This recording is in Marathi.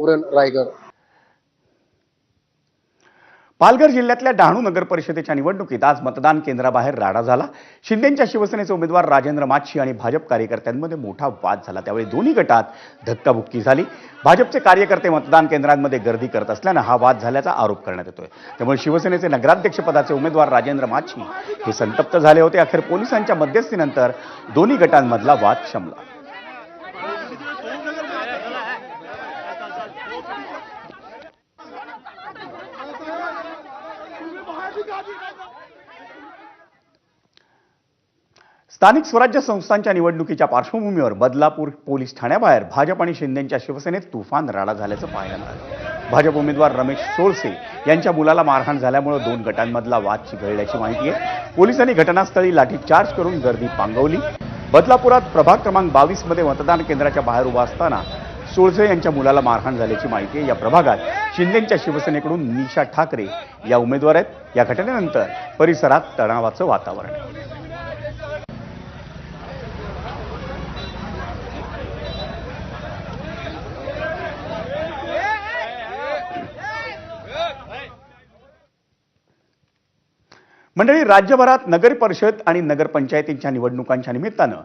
उरण रायगड. पालघर जिल्ह्यातल्या डहाणू नगर परिषदेच्या निवडणुकीत आज मतदान केंद्राबाहेर राडा झाला. शिंदेंच्या शिवसेनेचे उमेदवार राजेंद्र माच्छी आणि भाजप कार्यकर्त्यांमध्ये मोठा वाद झाला. त्यावेळी दोन्ही गटात धक्काबुक्की झाली. भाजपचे कार्यकर्ते मतदान केंद्रांमध्ये गर्दी करत असल्यानं हा वाद झाल्याचा आरोप करण्यात येतोय. त्यामुळे शिवसेनेचे नगराध्यक्षपदाचे उमेदवार राजेंद्र माच्छी हे संतप्त झाले होते. अखेर पोलिसांच्या मध्यस्थीनंतर दोन्ही गटांमधला वाद शमला. स्थानिक स्वराज्य संस्थांच्या निवडणुकीच्या पार्श्वभूमीवर बदलापूर पोलीस ठाण्याबाहेर भाजप आणि शिंदेंच्या शिवसेनेत तुफान राडा झाल्याचं पाहायला मिळालं. भाजप उमेदवार रमेश सोळसे यांच्या मुलाला मारहाण झाल्यामुळे दोन गटांमधला वाद चिघळल्याची माहिती आहे. पोलिसांनी घटनास्थळी लाठीचार्ज करून गर्दी पांगवली. बदलापुरात प्रभाग क्रमांक 22 मध्ये मतदान केंद्राच्या बाहेर उभा असताना सोळसे यांच्या मुलाला मारहाण झाल्याची माहिती आहे. या प्रभागात शिंदेंच्या शिवसेनेकडून निशा ठाकरे या उमेदवार आहेत. या घटनेनंतर परिसरात तणावाचं वातावरण आहे. मंडळी, राज्यभरात नगर परिषद आणि नगरपंचायतींच्या निवडणुकांच्या निमित्तानं